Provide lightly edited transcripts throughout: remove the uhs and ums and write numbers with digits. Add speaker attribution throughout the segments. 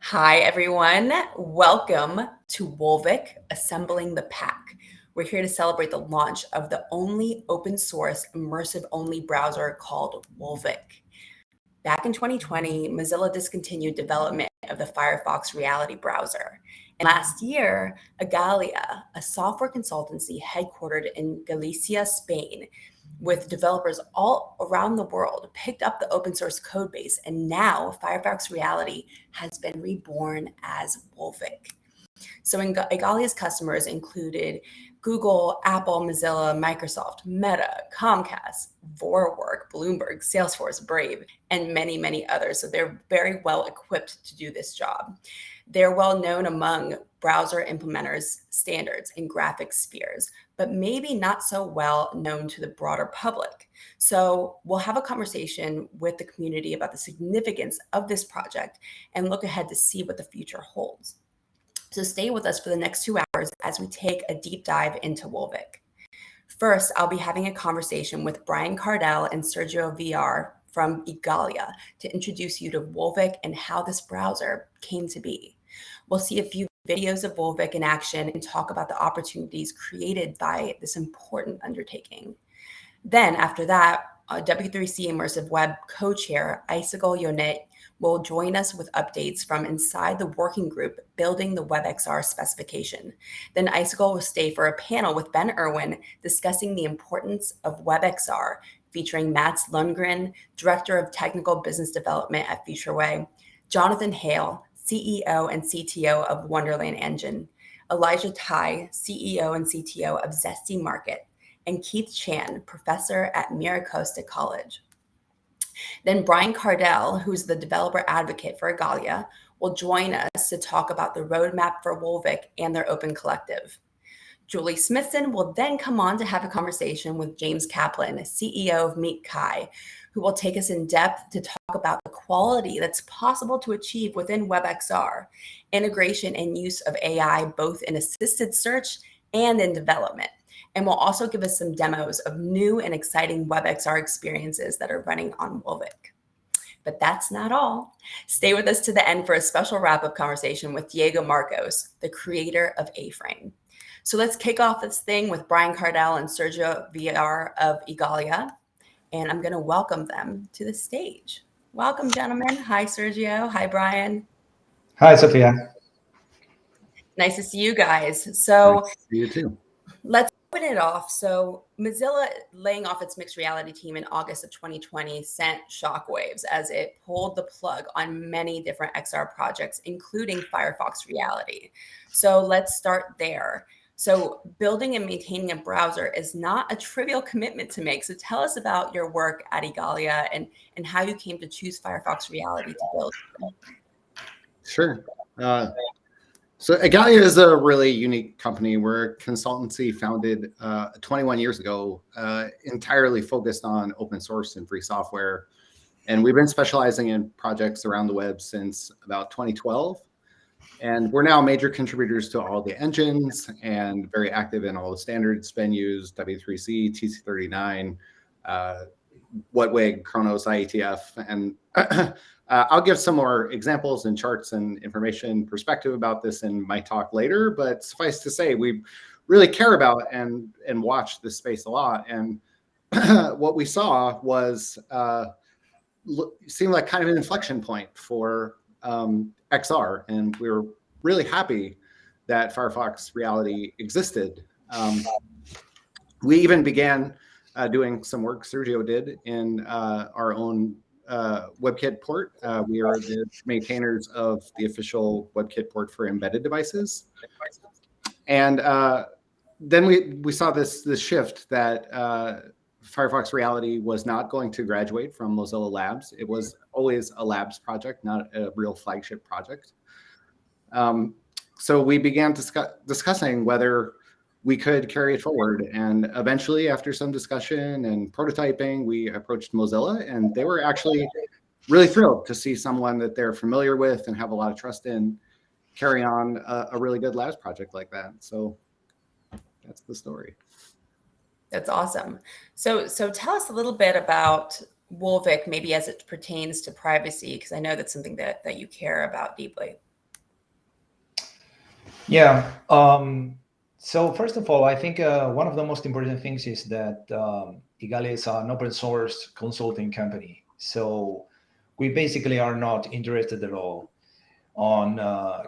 Speaker 1: Hi, everyone. Welcome to Wolvic, Assembling the Pack. We're here to celebrate the launch of the only open source immersive only browser called Wolvic. Back in 2020, Mozilla discontinued development of the Firefox Reality browser. And last year, Igalia, a software consultancy headquartered in Galicia, Spain, with developers all around the world, picked up the open source code base, and now Firefox Reality has been reborn as Wolvic. So Igalia's customers included Google, Apple, Mozilla, Microsoft, Meta, Comcast, Vorwerk, Bloomberg, Salesforce, Brave, and many, many others. So they're very well equipped to do this job. They're well known among browser implementers, standards, and graphics spheres, but maybe not so well known to the broader public. So we'll have a conversation with the community about the significance of this project and look ahead to see what the future holds. So stay with us for the next 2 hours as we take a deep dive into Wolvic. First, I'll be having a conversation with Brian Kardell and Sergio Villar from Igalia to introduce you to Wolvic and how this browser came to be. We'll see a few videos of Wolvic in action and talk about the opportunities created by this important undertaking. Then after that, W3C Immersive Web co-chair Isagal Yonet will join us with updates from inside the working group building the WebXR specification. Then Isagal will stay for a panel with Ben Irwin discussing the importance of WebXR, featuring Mats Lundgren, Director of Technical Business Development at FutureWay, Jonathan Hale, CEO and CTO of Wonderland Engine, Elijah Tai, CEO and CTO of Zesty Market, and Keith Chan, professor at Miracosta College. Then Brian Kardell, who's the developer advocate for Igalia, will join us to talk about the roadmap for Wolvic and their open collective. Julie Smithson will then come on to have a conversation with James Kaplan, CEO of Meet Kai, who will take us in depth to talk about the quality that's possible to achieve within WebXR, integration and use of AI both in assisted search and in development. And will also give us some demos of new and exciting WebXR experiences that are running on Wolvic. But that's not all. Stay with us to the end for a special wrap-up conversation with Diego Marcos, the creator of A-Frame. So let's kick off this thing with Brian Kardell and Sergio Villar of Igalia. And I'm going to welcome them to the stage. Welcome, gentlemen. Hi, Sergio. Hi, Brian.
Speaker 2: Hi, Sophia.
Speaker 1: Nice to see you guys. So
Speaker 3: nice to see you too.
Speaker 1: Let's open it off. So Mozilla laying off its mixed reality team in August of 2020 sent shockwaves as it pulled the plug on many different XR projects, including Firefox Reality. So let's start there. So building and maintaining a browser is not a trivial commitment to make. So tell us about your work at Igalia and how you came to choose Firefox Reality to build.
Speaker 3: Sure. So Igalia is a really unique company. We're a consultancy founded 21 years ago, entirely focused on open source and free software. And we've been specializing in projects around the web since about 2012. And we're now major contributors to all the engines and very active in all the standards venues, W3C, TC39, Wetwig, Chronos, IETF. And I'll give some more examples and charts and information perspective about this in my talk later, but suffice to say, we really care about and watch this space a lot. And what we saw was seemed like kind of an inflection point for XR, and we were really happy that Firefox Reality existed. We even began doing some work Sergio did in our own WebKit port. We are the maintainers of the official WebKit port for embedded devices. And then we saw this shift that Firefox Reality was not going to graduate from Mozilla Labs. It was always a labs project, not a real flagship project. So we began discussing whether we could carry it forward. And eventually, after some discussion and prototyping, we approached Mozilla, and they were actually really thrilled to see someone that they're familiar with and have a lot of trust in carry on a really good labs project like that. So that's the story.
Speaker 1: That's awesome. So tell us a little bit about Wolvic, maybe as it pertains to privacy, because I know that's something that you care about deeply.
Speaker 2: Yeah. So first of all, I think one of the most important things is that Igalia is an open source consulting company. So we basically are not interested at all on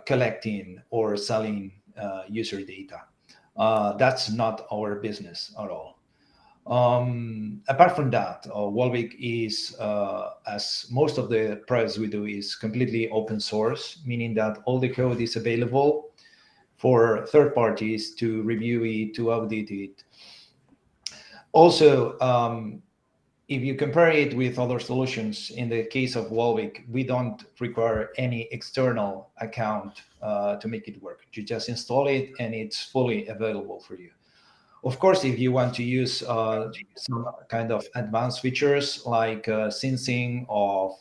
Speaker 2: collecting or selling user data. That's not our business at all. Apart from that, Wolvic is, as most of the projects we do, is completely open source, meaning that all the code is available for third parties to review it, to audit it. Also, if you compare it with other solutions, in the case of Wolvic, we don't require any external account to make it work. You just install it and it's fully available for you. Of course, if you want to use some kind of advanced features like syncing of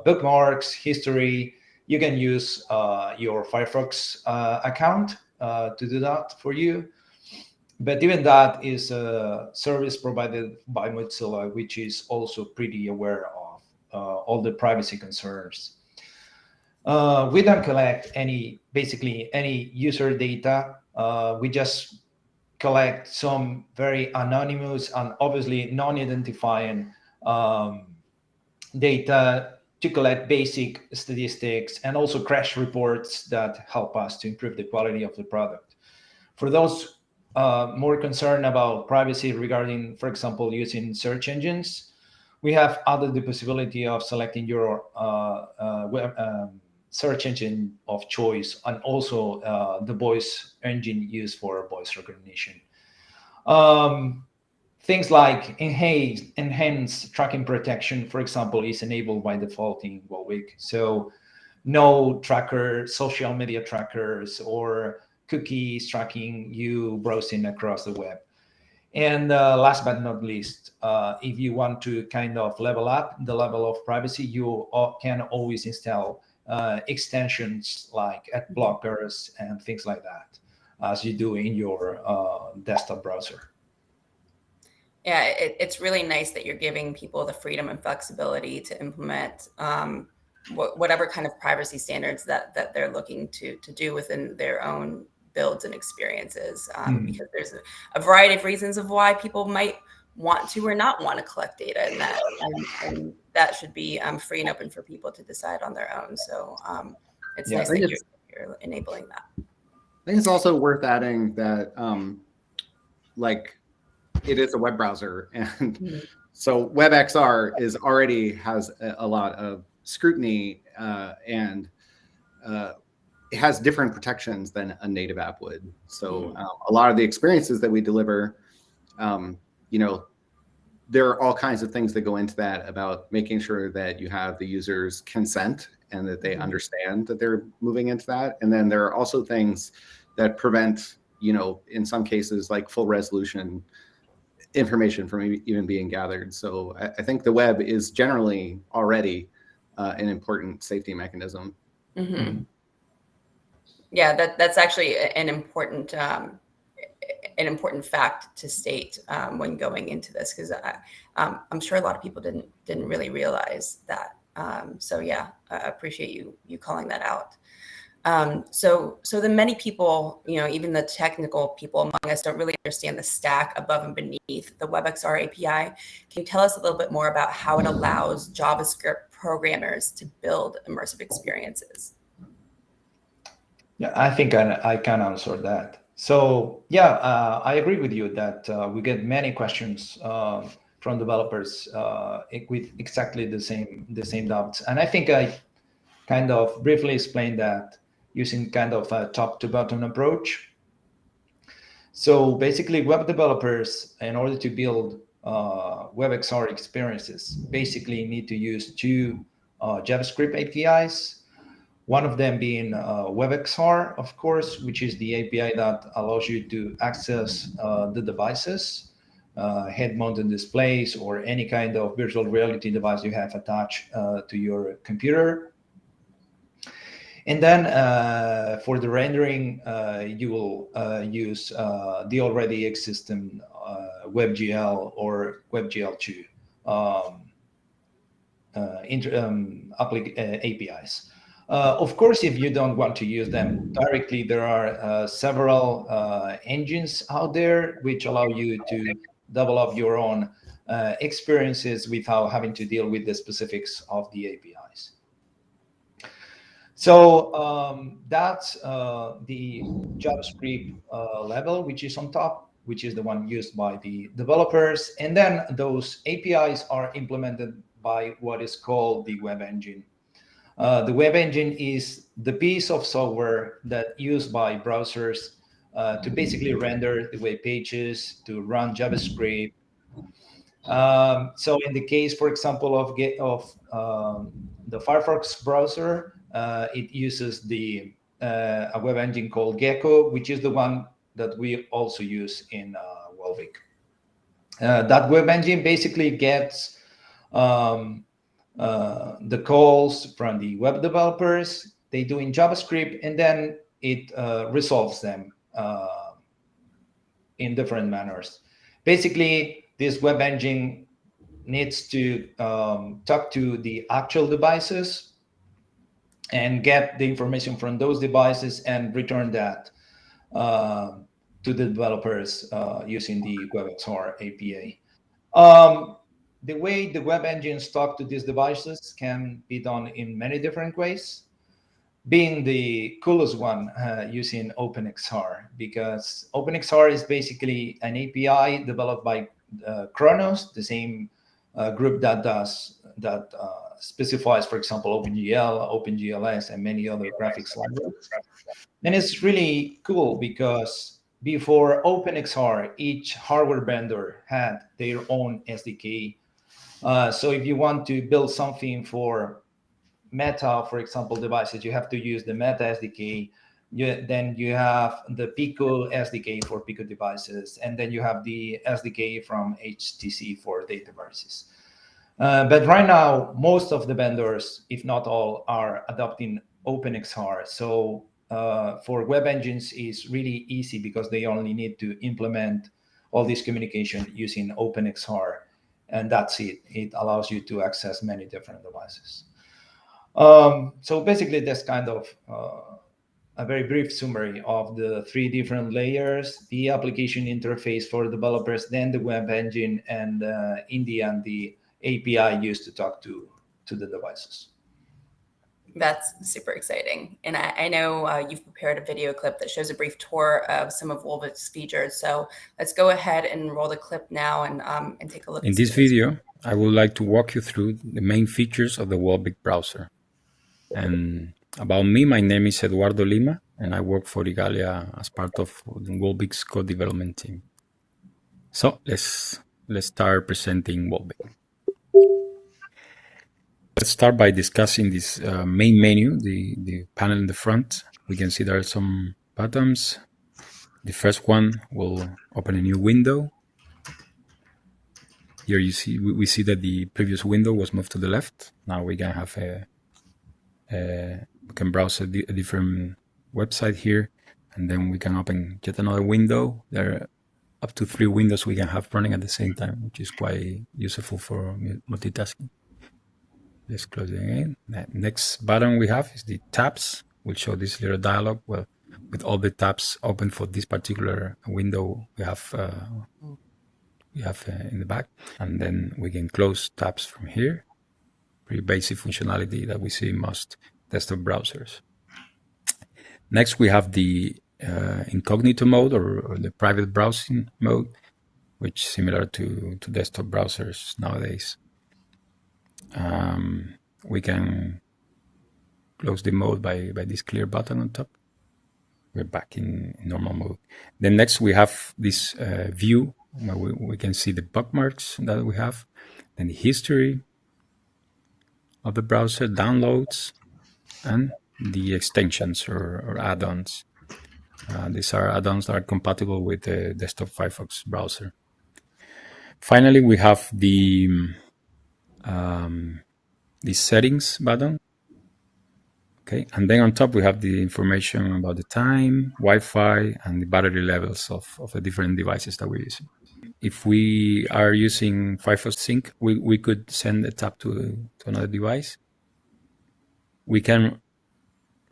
Speaker 2: bookmarks, history, you can use your Firefox account to do that for you. But even that is a service provided by Mozilla, which is also pretty aware of all the privacy concerns. We don't collect basically any user data. We just collect some very anonymous and obviously non-identifying um, data to collect basic statistics and also crash reports that help us to improve the quality of the product. For those more concerned about privacy regarding, for example, using search engines, we have added the possibility of selecting your search engine of choice and also the voice engine used for voice recognition. Um, Things like enhanced tracking protection, for example, is enabled by default in Wolvic. So no social media trackers or cookies tracking you browsing across the web. And last but not least, if you want to kind of level up the level of privacy, you can always install extensions like ad blockers and things like that, as you do in your desktop browser.
Speaker 1: Yeah, it's really nice that you're giving people the freedom and flexibility to implement whatever kind of privacy standards that they're looking to do within their own builds and experiences. Because there's a variety of reasons of why people might want to or not want to collect data, and that should be free and open for people to decide on their own. So it's
Speaker 2: Yeah.
Speaker 1: nice that you're enabling that.
Speaker 3: I think it's also worth adding that, like, it is a web browser, and so WebXR has a lot of scrutiny, and it has different protections than a native app would. So a lot of the experiences that we deliver, you know, there are all kinds of things that go into that about making sure that you have the user's consent and that they understand that they're moving into that. And then there are also things that prevent, in some cases, like full resolution information from even being gathered. So I think the web is generally already an important safety mechanism.
Speaker 1: Mm-hmm. Yeah, that's actually an important fact to state when going into this, because I'm sure a lot of people didn't really realize that. So yeah, I appreciate you calling that out. So the many people, even the technical people among us, don't really understand the stack above and beneath the WebXR API. Can you tell us a little bit more about how it allows JavaScript programmers to build immersive experiences?
Speaker 2: Yeah, I think I can answer that. So yeah, I agree with you that we get many questions from developers with exactly the same doubts, and I think I kind of briefly explained that using kind of a top to bottom approach. So basically, web developers, in order to build WebXR experiences, basically need to use two JavaScript APIs. One of them being WebXR, of course, which is the API that allows you to access the devices, head-mounted displays, or any kind of virtual reality device you have attached to your computer. And then for the rendering, you will use the already existing WebGL or WebGL2 APIs. Of course, if you don't want to use them directly, there are several engines out there which allow you to develop your own experiences without having to deal with the specifics of the APIs. So that's the JavaScript level, which is on top, which is the one used by the developers. And then those APIs are implemented by what is called the web engine. The web engine is the piece of software that used by browsers to basically render the web pages, to run JavaScript. So in the case, for example, of the Firefox browser, it uses a web engine called Gecko, which is the one that we also use in Wolvic. That web engine basically gets the calls from the web developers. They do in JavaScript, and then it resolves them in different manners. Basically, this web engine needs to talk to the actual devices and get the information from those devices and return that to the developers using the WebXR API. The way the web engines talk to these devices can be done in many different ways, being the coolest one using OpenXR, because OpenXR is basically an API developed by Kronos, the same group that specifies, for example, OpenGL, OpenGLS, and many other graphics libraries. And it's really cool because before OpenXR, each hardware vendor had their own SDK. So if you want to build something for Meta, for example, devices, you have to use the Meta SDK. Then you have the Pico SDK for Pico devices, and then you have the SDK from HTC for their devices. But right now, most of the vendors, if not all, are adopting OpenXR. So for web engines, it's really easy because they only need to implement all this communication using OpenXR, and that's it. It allows you to access many different devices. So basically, that's kind of a very brief summary of the three different layers: the application interface for developers, then the web engine, and in the end, the API used to talk to the devices.
Speaker 1: That's super exciting. And I know you've prepared a video clip that shows a brief tour of some of Wolvic's features. So let's go ahead and roll the clip now and take a look.
Speaker 4: In this video, I would like to walk you through the main features of the Wolvic browser. And about me, my name is Eduardo Lima, and I work for Igalia as part of the Wolvic's code development team. So let's start presenting Wolvic. Let's start by discussing this main menu, the panel in the front. We can see there are some buttons. The first one will open a new window. Here you see we see that the previous window was moved to the left. Now we can have we can browse a different website here, and then we can open yet another window. There are up to 3 windows we can have running at the same time, which is quite useful for multitasking. Let's close it again. The next button we have is the tabs. We'll show this little dialog with all the tabs open for this particular window we have in the back, and then we can close tabs from here. Pretty basic functionality that we see in most desktop browsers. Next, we have the incognito mode or the private browsing mode, which is similar to desktop browsers nowadays. We can close the mode by this clear button on top. We're back in normal mode. Then next we have this view where we can see the bookmarks that we have, then the history of the browser, downloads, and the extensions or add-ons. These are add-ons that are compatible with the desktop Firefox browser. Finally, we have the settings button. Okay, and then on top we have the information about the time, Wi-Fi, and the battery levels of the different devices that we're using. If we are using Firefox Sync, we could send a tab to another device. We can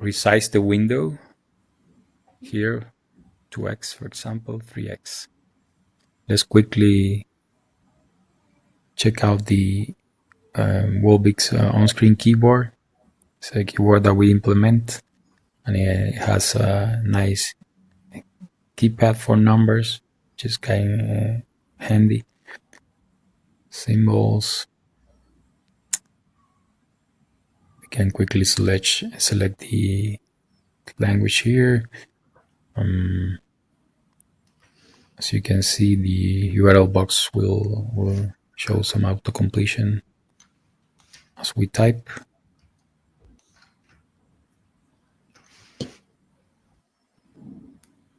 Speaker 4: resize the window here, 2x, for example, 3x. Let's quickly check out the Wolvic's on-screen keyboard. It's a keyboard that we implement, and it has a nice keypad for numbers, which is kind of handy. Symbols. We can quickly select the language here. As you can see, the URL box will show some autocompletion as we type.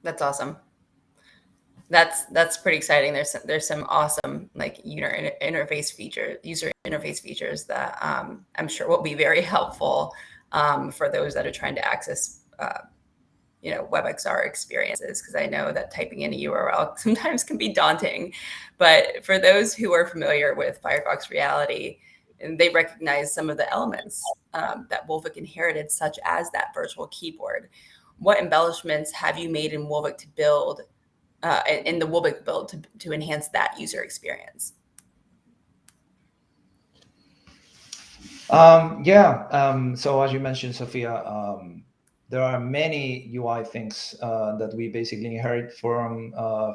Speaker 1: That's awesome. That's pretty exciting. There's some awesome like user interface features that I'm sure will be very helpful for those that are trying to access WebXR experiences, because I know that typing in a URL sometimes can be daunting. But for those who are familiar with Firefox Reality, and they recognize some of the elements that Wolvic inherited, such as that virtual keyboard. What embellishments have you made in Wolvic to build in the Wolvic build to enhance that user experience?
Speaker 2: So as you mentioned, Sophia, there are many UI things that we basically inherit from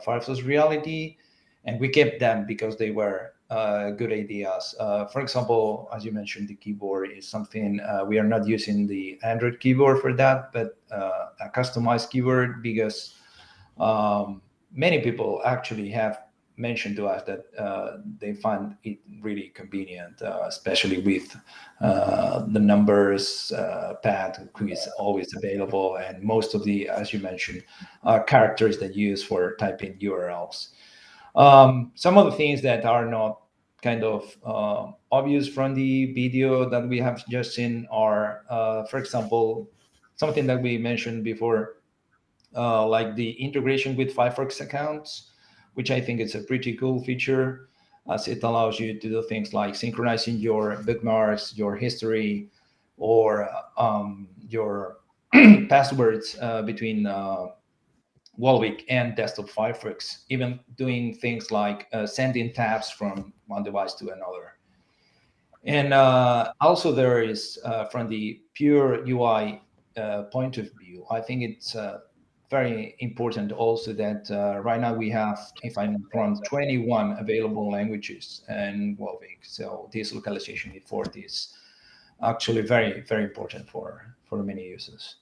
Speaker 2: Firefox Reality, and we kept them because they were good ideas. For example, as you mentioned, the keyboard is something we are not using the Android keyboard for that, but a customized keyboard, because many people actually have mentioned to us that they find it really convenient, especially with the numbers pad, who is always available, and most of the, as you mentioned, characters that you use for typing URLs. Some of the things that are not kind of obvious from the video that we have just seen are, for example, something that we mentioned before, like the integration with Firefox accounts, which I think is a pretty cool feature, as it allows you to do things like synchronizing your bookmarks, your history, or your passwords between Wolvic and desktop Firefox, even doing things like sending tabs from one device to another. And also there is, from the pure UI point of view, I think it's very important also that right now we have, if I'm not wrong, 21 available languages in Wolvic. So this localization effort is actually very, very important for many users.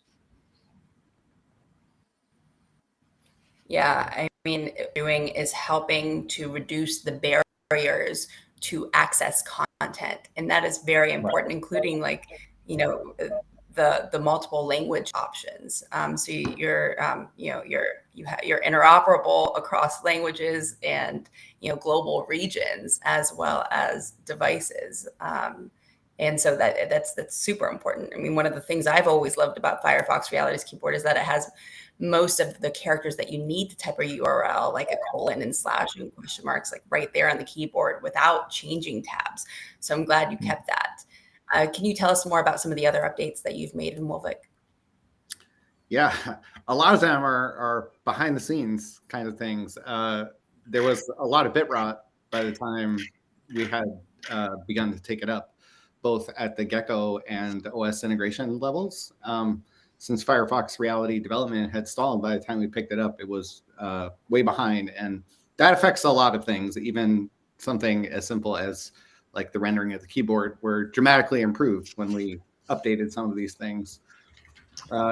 Speaker 1: Yeah, I mean, doing is helping to reduce the barriers to access content, and that is very important, including like the multiple language options. So you're you're interoperable across languages and global regions as well as devices. And so that's super important. I mean, one of the things I've always loved about Firefox Reality's keyboard is that it has most of the characters that you need to type a URL, like a colon and slash and question marks, like right there on the keyboard without changing tabs. So I'm glad you kept that. Can you tell us more about some of the other updates that you've made in Wolvic?
Speaker 3: Yeah, a lot of them are behind the scenes kind of things. There was a lot of bit rot by the time we had begun to take it up, both at the Gecko and OS integration levels. Since Firefox Reality development had stalled by the time we picked it up, it was way behind. And that affects a lot of things. Even something as simple as like the rendering of the keyboard were dramatically improved when we updated some of these things.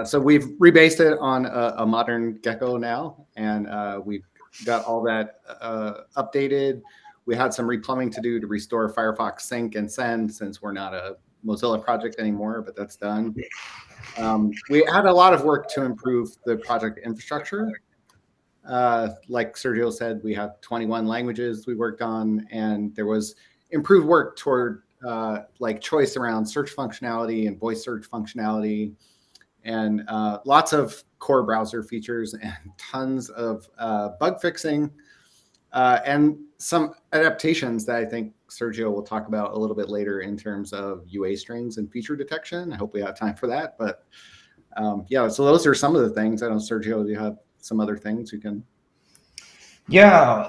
Speaker 3: So we've rebased it on a modern Gecko now, and we've got all that updated. We had some replumbing to do to restore Firefox Sync and Send, since we're not a Mozilla project anymore, but that's done. We had a lot of work to improve the project infrastructure. Like Sergio said, we have 21 languages we worked on, and there was improved work toward like choice around search functionality and voice search functionality, and lots of core browser features and tons of bug fixing, and some adaptations that I think Sergio will talk about a little bit later in terms of UA strings and feature detection. I hope we have time for that. But Yeah, so those are some of the things. I know, Sergio, do you have some other things you can?
Speaker 2: Yeah,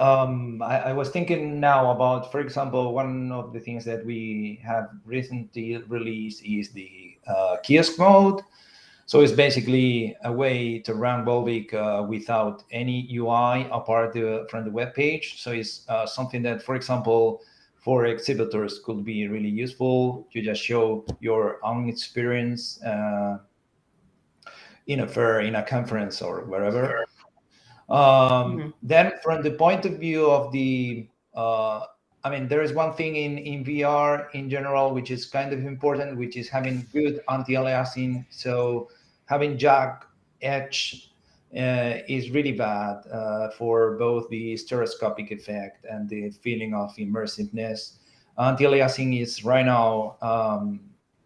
Speaker 2: I was thinking now about, for example, one of the things that we have recently released is the kiosk mode. So it's basically a way to run Wolvic without any UI apart from the web page. So it's something that, for example, for exhibitors could be really useful. You just show your own experience in a fair, in a conference, or wherever. Then from the point of view of the, I mean, there is one thing in VR in general, which is kind of important, which is having good anti-aliasing. So having jagged edge is really bad for both the stereoscopic effect and the feeling of immersiveness. Anti-aliasing is right now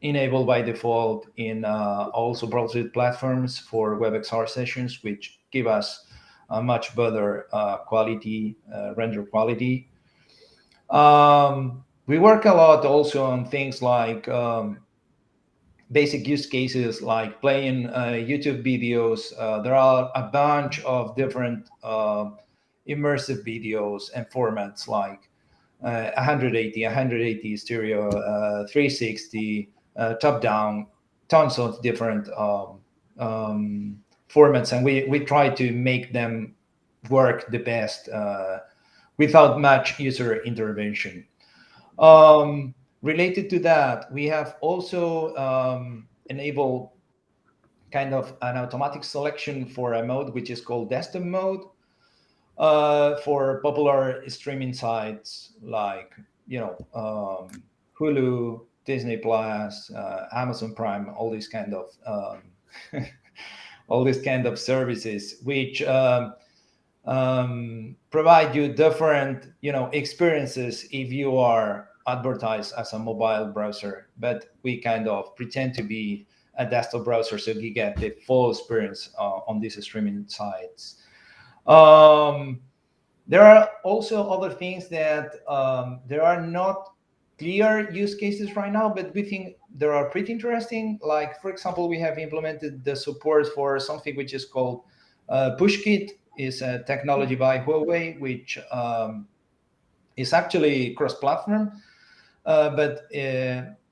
Speaker 2: enabled by default in also browser platforms for WebXR sessions, which give us a much better quality, render quality. We work a lot also on things like basic use cases, like playing YouTube videos. There are a bunch of different immersive videos and formats, like 180 stereo, 360, top down, tons of different formats, and we try to make them work the best without much user intervention. Related to that, we have also enabled kind of an automatic selection for a mode which is called desktop mode for popular streaming sites like Hulu, Disney Plus, Amazon Prime, all these kind of all these kind of services, which provide you different experiences if you are advertised as a mobile browser, but we kind of pretend to be a desktop browser, so you get the full experience on these streaming sites. There are also other things that there are not clear use cases right now, but we think they are pretty interesting. Like, for example, we have implemented the support for something which is called PushKit. Is a technology by Huawei, which is actually cross-platform, but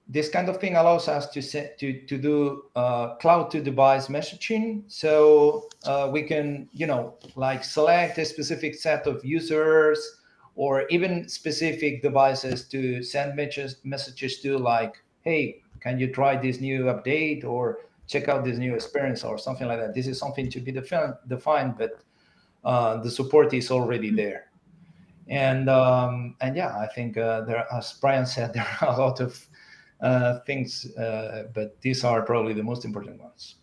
Speaker 2: this kind of thing allows us to do cloud-to-device messaging. So we can, like select a specific set of users or even specific devices to send messages to, like, hey, can you try this new update or check out this new experience or something like that. This is something to be defined, but the support is already there. And yeah, I think there, as Brian said, there are a lot of things, but these are probably the most important ones.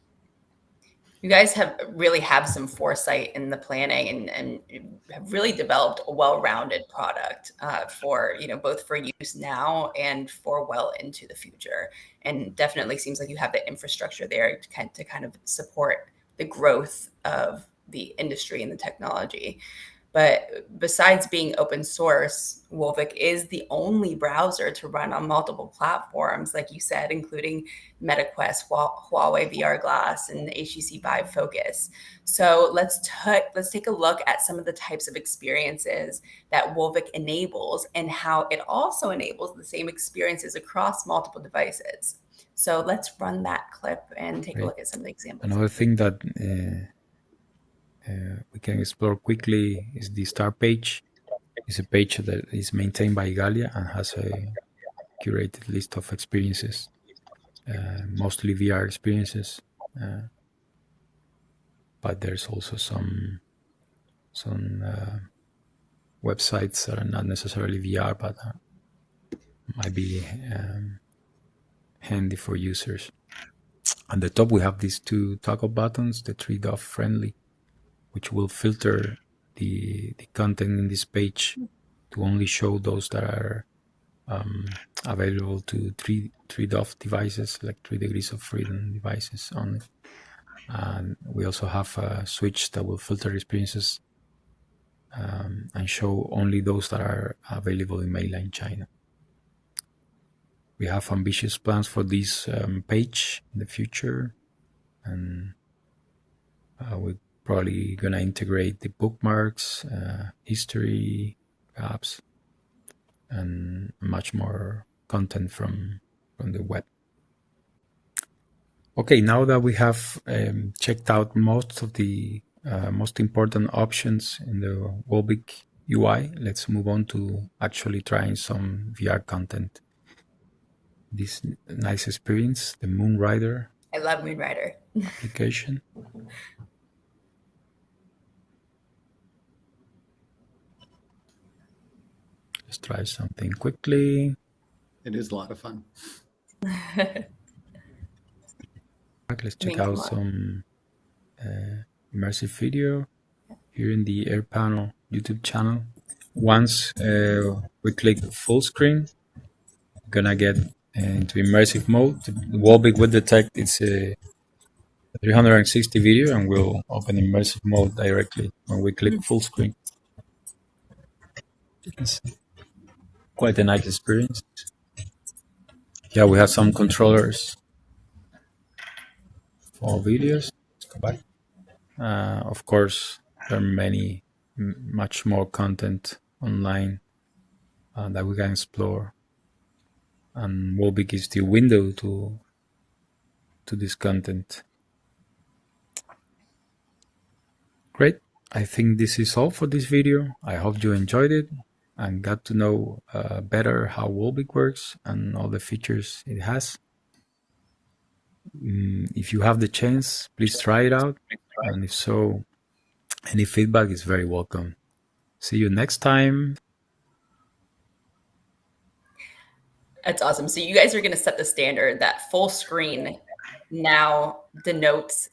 Speaker 1: You guys really have some foresight in the planning and have really developed a well-rounded product for both for use now and for well into the future. And definitely seems like you have the infrastructure there to kind of support the growth of the industry and the technology. But besides being open source, Wolvic is the only browser to run on multiple platforms, like you said, including MetaQuest, Huawei VR Glass, and HTC Vive Focus. So let's take a look at some of the types of experiences that Wolvic enables and how it also enables the same experiences across multiple devices. So let's run that clip and take a look at some of the examples.
Speaker 4: Another thing that we can explore quickly is the start page. It's a page that is maintained by Igalia and has a curated list of experiences, mostly VR experiences, but there's also some websites that are not necessarily VR, but might be handy for users. On the top, we have these two toggle buttons, the 3-dot friendly, which will filter the content in this page to only show those that are available to 3-dot devices, like 3 degrees of freedom devices only. And we also have a switch that will filter experiences and show only those that are available in mainland China. We have ambitious plans for this page in the future. and we're probably gonna integrate the bookmarks, history, apps, and much more content from the web. Okay, now that we have checked out most of the most important options in the Wolvic UI, let's move on to actually trying some VR content. This nice experience, the Moonrider
Speaker 1: I love Moonrider.
Speaker 4: application. Let's try something quickly.
Speaker 3: It is a lot of fun.
Speaker 4: Let's check
Speaker 1: Mean,
Speaker 4: out
Speaker 1: come on.
Speaker 4: some immersive video here in the Air Panel YouTube channel. Once we click full screen, we're gonna get into immersive mode. The Wolvic will detect it's a 360 video, and we'll open immersive mode directly when we click full screen. It's quite a nice experience. Yeah, we have some controllers for videos. Let's go back. Of course, there are much more content online that we can explore, and Wolvic is the window to this content. Great. I think this is all for this video. I hope you enjoyed it and got to know better how Wolvic works and all the features it has. If you have the chance, please try it out. And if so, any feedback is very welcome. See you next time.
Speaker 1: That's awesome. So you guys are going to set the standard that full screen now denotes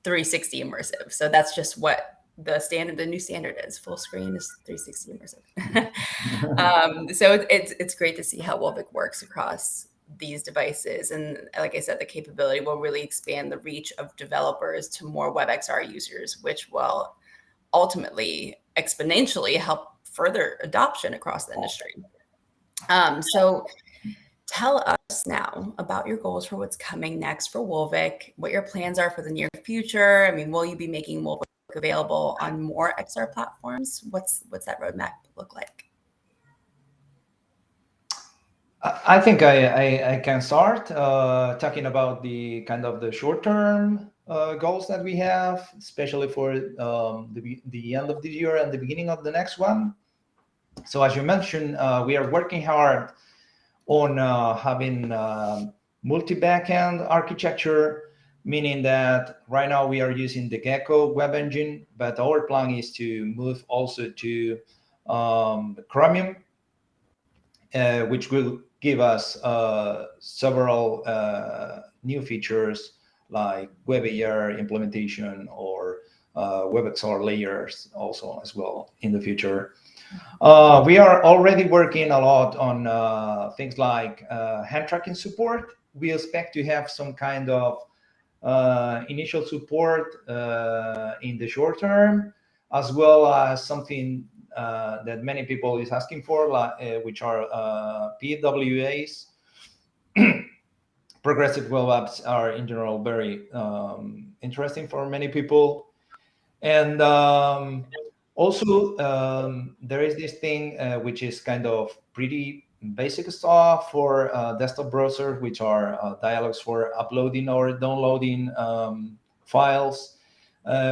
Speaker 1: 360 immersive. So that's just what the new standard is. Full screen is 360 immersive. So it's great to see how Wolvic works across these devices. And like I said, the capability will really expand the reach of developers to more WebXR users, which will ultimately exponentially help further adoption across the industry. So tell us now about your goals for what's coming next for Wolvic, what your plans are for the near future. I mean, will you be making Wolvic available on more XR platforms? What's that roadmap look like?
Speaker 2: I think I can start talking about the kind of the short-term goals that we have, especially for the end of the year and the beginning of the next one. So as you mentioned, we are working hard on having multi-backend architecture, meaning that right now we are using the Gecko web engine, but our plan is to move also to Chromium, which will give us several new features like WebAR implementation or WebXR layers also as well in the future. We are already working a lot on things like hand tracking support. We expect to have some kind of initial support in the short term, as well as something that many people is asking for, which are PWAs. Progressive web apps are in general very interesting for many people. And also, there is this thing which is kind of pretty basic stuff for desktop browser, which are dialogues for uploading or downloading files,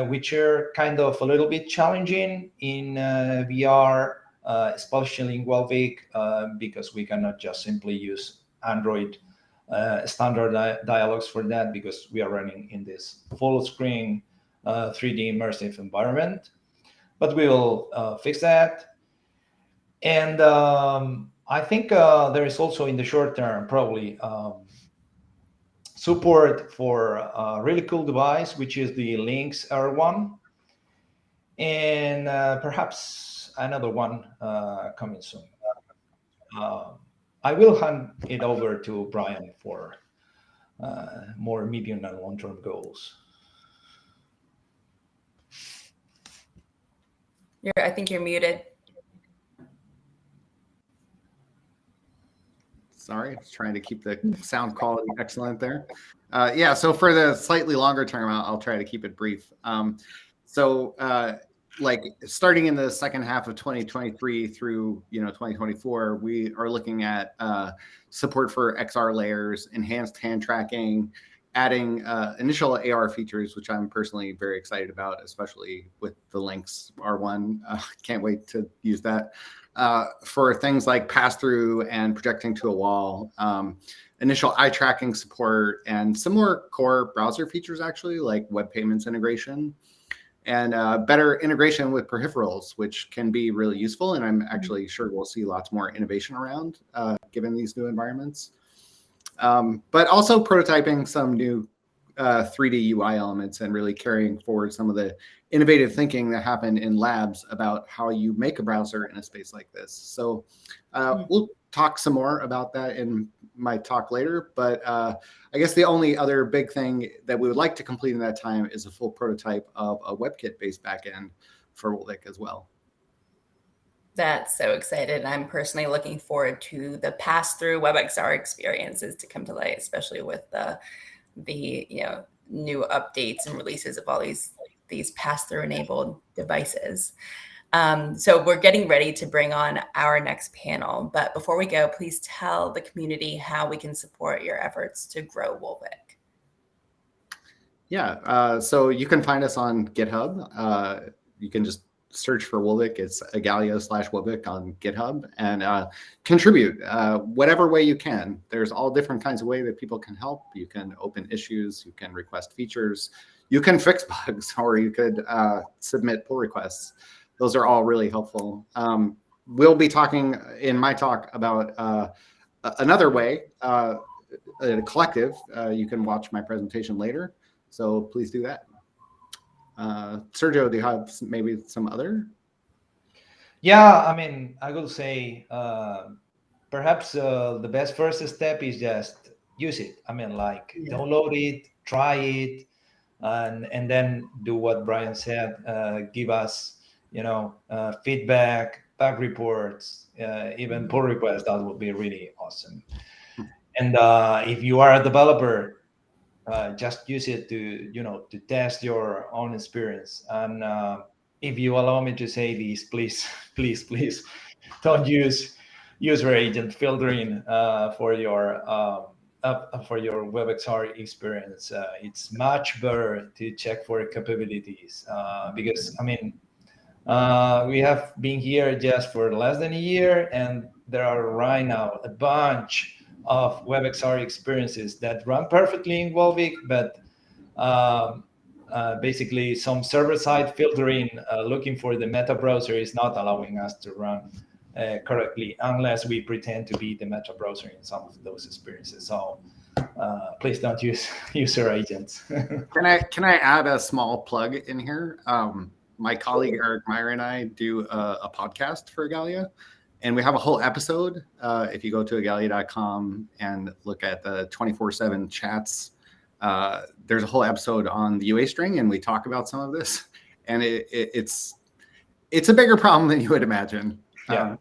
Speaker 2: which are kind of a little bit challenging in VR, especially in Wolvic, because we cannot just simply use Android standard dialogues for that, because we are running in this full screen 3D immersive environment. But we will fix that. And I think there is also in the short term probably support for a really cool device, which is the Lynx R1, and perhaps another one coming soon. I will hand it over to Brian for more medium and long-term goals.
Speaker 1: I think you're muted.
Speaker 3: Sorry, trying to keep the sound quality excellent there. Yeah, so for the slightly longer term, I'll try to keep it brief. Like starting in the second half of 2023 through 2024, we are looking at support for XR layers, enhanced hand tracking, adding initial AR features, which I'm personally very excited about, especially with the Lynx R1. Can't wait to use that. For things like pass-through and projecting to a wall, initial eye tracking support, and similar core browser features, actually, like web payments integration, and better integration with peripherals, which can be really useful. And I'm actually sure we'll see lots more innovation around given these new environments. But also prototyping some new 3D UI elements and really carrying forward some of the innovative thinking that happened in labs about how you make a browser in a space like this. So we'll talk some more about that in my talk later. But I guess the only other big thing that we would like to complete in that time is a full prototype of a WebKit-based backend for Wolvic as well.
Speaker 1: That's so excited. I'm personally looking forward to the pass-through WebXR experiences to come to light, especially with the new updates and releases of all these pass-through enabled devices. So we're getting ready to bring on our next panel. But before we go, please tell the community how we can support your efforts to grow Wolvic.
Speaker 3: Yeah, so you can find us on GitHub. You can just search for Wolvic. It's Igalia/Wolvic on GitHub, and contribute whatever way you can. There's all different kinds of ways that people can help. You can open issues, you can request features, you can fix bugs, or you could submit pull requests. Those are all really helpful. We'll be talking in my talk about another way, a collective. You can watch my presentation later, so please do that. Sergio, do you have maybe some other?
Speaker 2: Yeah, I mean, I would say perhaps the best first step is just use it. I mean, like download it, try it, and then do what Brian said. Give us, feedback, bug reports, even pull requests. That would be really awesome. And if you are a developer, just use it to test your own experience. And if you allow me to say this, please don't use user agent filtering for your WebXR experience. It's much better to check for capabilities because we have been here just for less than a year, and there are right now a bunch of WebXR experiences that run perfectly in Wolvic, but basically some server-side filtering looking for the meta browser is not allowing us to run correctly unless we pretend to be the meta browser in some of those experiences. So please don't use user agents.
Speaker 3: Can I add a small plug in here? My colleague Eric Meyer and I do a podcast for Igalia. And we have a whole episode. If you go to igalia.com and look at the 24/7 chats, there's a whole episode on the UA string, and we talk about some of this. And it's a bigger problem than you would imagine.
Speaker 2: Yeah.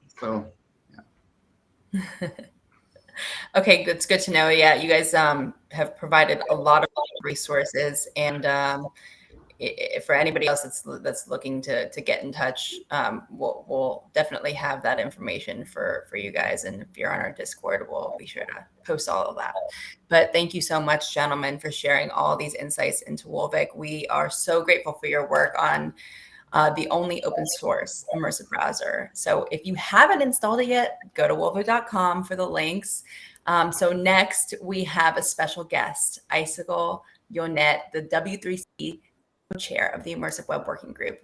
Speaker 1: Okay, that's good to know. Yeah, you guys have provided a lot of resources, and for anybody else that's looking to get in touch, we'll definitely have that information for you guys. And if you're on our Discord, we'll be sure to post all of that. But thank you so much, gentlemen, for sharing all these insights into Wolvic. We are so grateful for your work on the only open source immersive browser. So if you haven't installed it yet, go to wolvic.com for the links. So next we have a special guest, Icicle Yonet, the W3C chair of the Immersive Web Working Group.